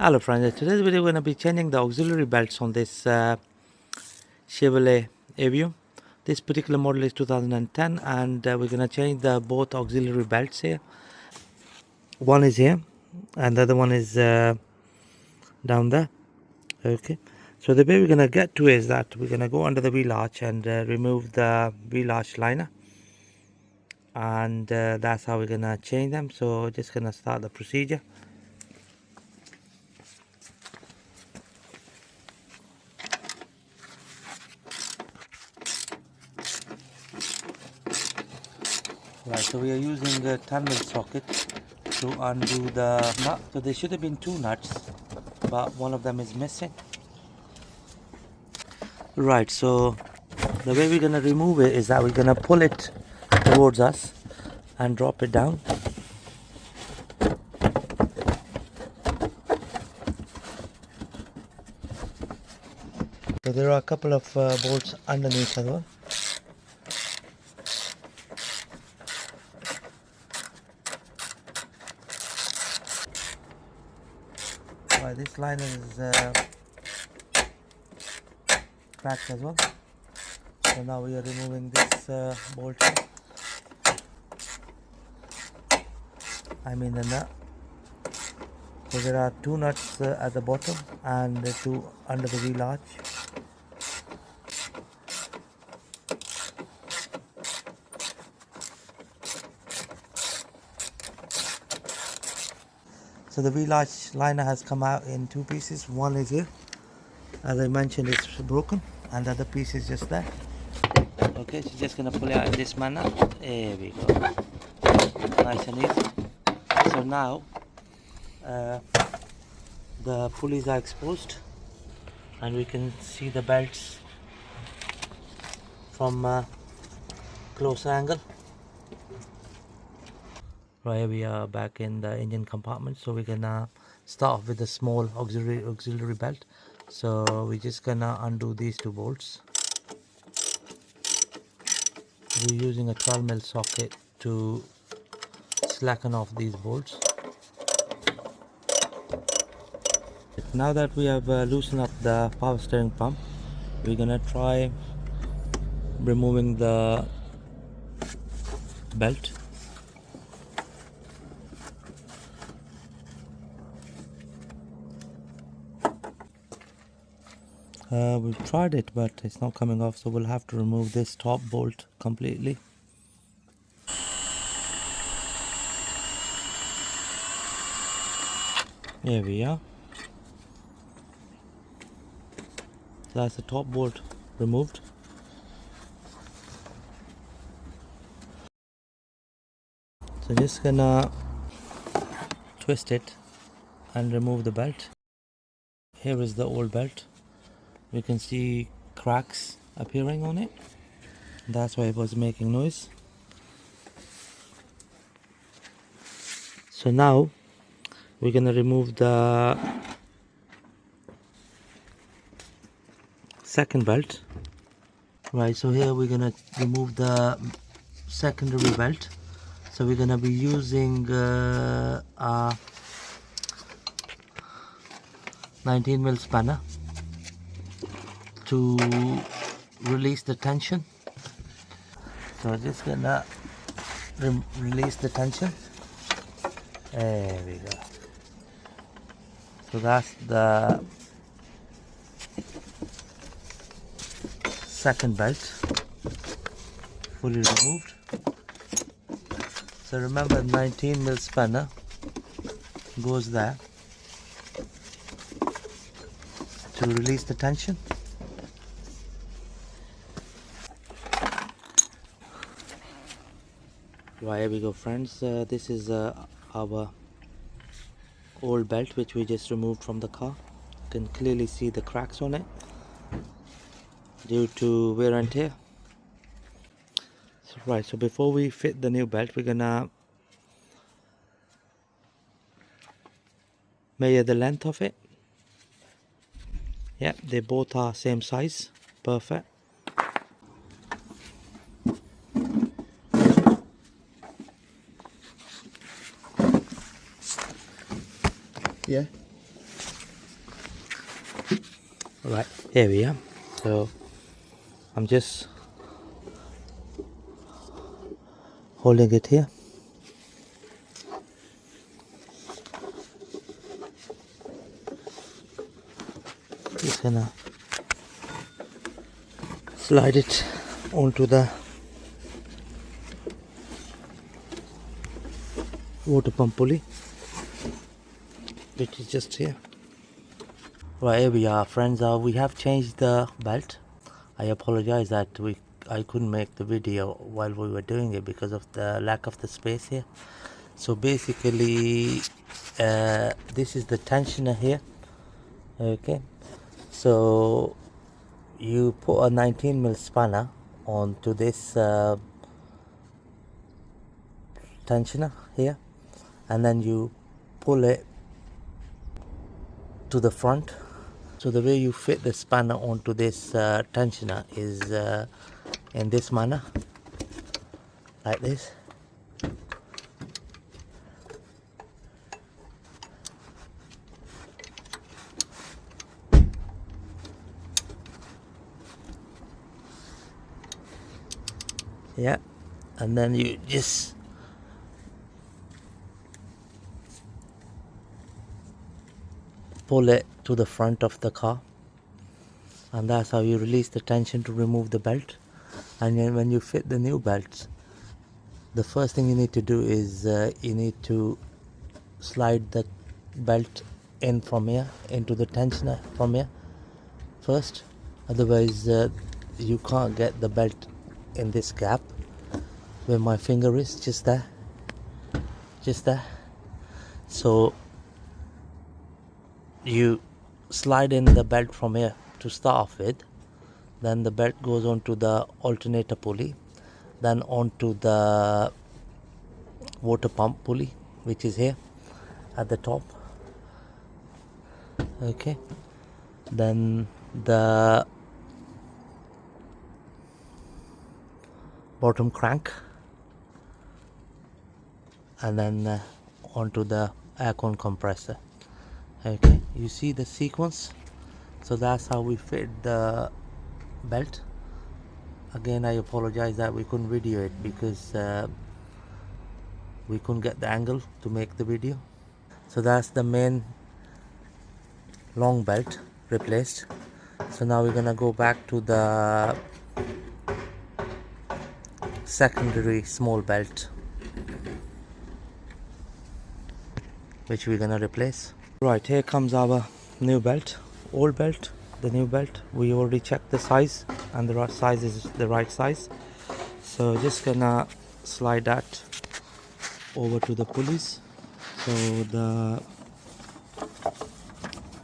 Hello friends, in today's video we're going to be changing the auxiliary belts on this Chevrolet Aveo. This particular model is 2010 and we're going to change the both auxiliary belts here. One is here and the other one is down there. Okay, so the way we're going to get to is that we're going to go under the wheel arch and remove the wheel arch liner, and that's how we're going to change them. So just going to start the procedure. Right, so we are using a 10mm socket to undo the nut. So there should have been two nuts, but one of them is missing. Right, so the way we're going to remove it is that we're going to pull it towards us and drop it down. So there are a couple of bolts underneath as well. Right, this liner is cracked as well. So now we are removing this bolt. I mean the nut. So there are two nuts at the bottom and two under the wheel arch. So the wheel arch liner has come out in two pieces. One is here, as I mentioned, it's broken, and the other piece is just there. Okay, so just gonna pull it out in this manner. There we go, nice and easy. So now the pulleys are exposed and we can see the belts from a closer angle. Right, we are back in the engine compartment, so we're gonna start off with the small auxiliary belt. So we're just gonna undo these two bolts. We're using a 12mm socket to slacken off these bolts. Now that we have loosened up the power steering pump, we're gonna try removing the belt. We've tried it, but it's not coming off, so we'll have to remove this top bolt completely. Here we are. So that's the top bolt removed. So just gonna twist it and remove the belt. Here is the old belt. We can see cracks appearing on it. That's why it was making noise. So now we're gonna remove the second belt. Right, so here we're gonna remove the secondary belt. So we're gonna be using a 19mm spanner to release the tension. So just gonna release the tension. There we go. So that's the second belt fully removed. So remember, 19mm spanner goes there to release the tension. Right, here we go friends, this is our old belt which we just removed from the car. You can clearly see the cracks on it due to wear and tear. Right, so before we fit the new belt, we're gonna measure the length of it. Yeah, they both are same size, perfect. Yeah. Right, here we are. So I'm just holding it here. Just gonna slide it onto the water pump pulley, which is just here. Right, here we are, friends. We have changed the belt. I apologize that I couldn't make the video while we were doing it because of the lack of the space here. So basically, this is the tensioner here. Okay, so you put a 19mm spanner onto this tensioner here, and then you pull it to the front. So the way you fit the spanner onto this tensioner is in this manner, like this. Yeah, and then you just pull it to the front of the car, and that's how you release the tension to remove the belt. And then when you fit the new belts, the first thing you need to do is you need to slide the belt in from here into the tensioner from here first. Otherwise you can't get the belt in this gap where my finger is, just there. So you slide in the belt from here to start off with, then the belt goes onto the alternator pulley, then onto the water pump pulley, which is here at the top. Okay, then the bottom crank, and then onto the aircon compressor. Okay, you see the sequence. So that's how we fit the belt. Again, I apologize that we couldn't video it because we couldn't get the angle to make the video. So that's the main long belt replaced. So now we're gonna go back to the secondary small belt, which we're gonna replace. Right, here comes our new belt. Old belt, the new belt. We already checked the size, and the right size is the right size. So just gonna slide that over to the pulleys. So the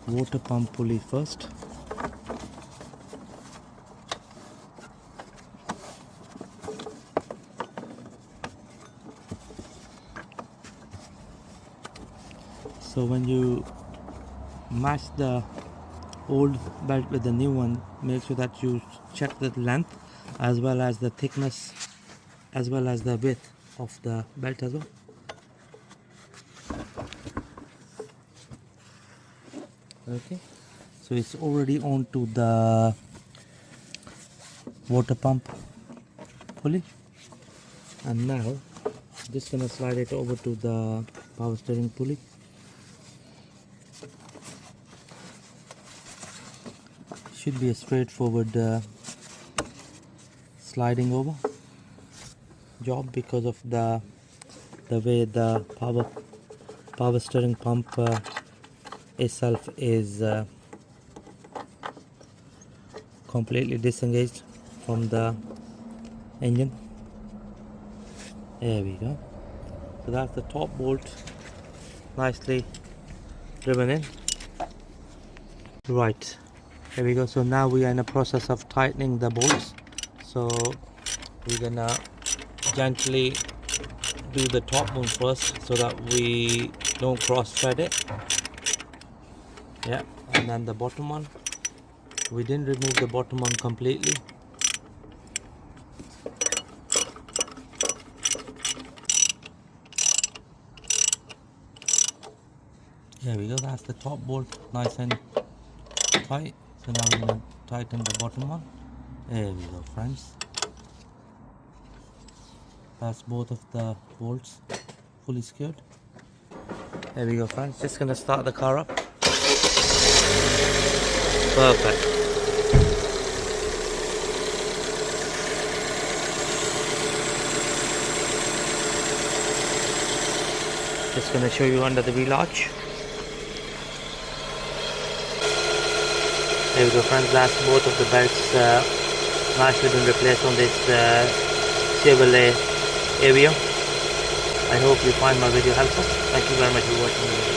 water pump pulley first. So when you match the old belt with the new one, make sure that you check the length as well as the thickness as well as the width of the belt as well. Okay, so it's already onto the water pump pulley, and now just gonna slide it over to the power steering pulley. Should be a straightforward sliding over job because of the way the power steering pump itself is completely disengaged from the engine. There we go. So that's the top bolt nicely driven in. Right, here we go. So now we are in the process of tightening the bolts. So we're gonna gently do the top one first so that we don't cross thread it. Yeah, and then the bottom one. We didn't remove the bottom one completely. There we go, that's the top bolt, nice and tight. So now we're going to tighten the bottom one. There we go, friends. That's both of the bolts fully secured. There we go, friends. Just going to start the car up. Perfect. Just going to show you under the wheel arch. There we go, friends. That's both of the belts nicely been replaced on this Chevrolet aveo. I hope you find my video helpful. Thank you very much for watching the video.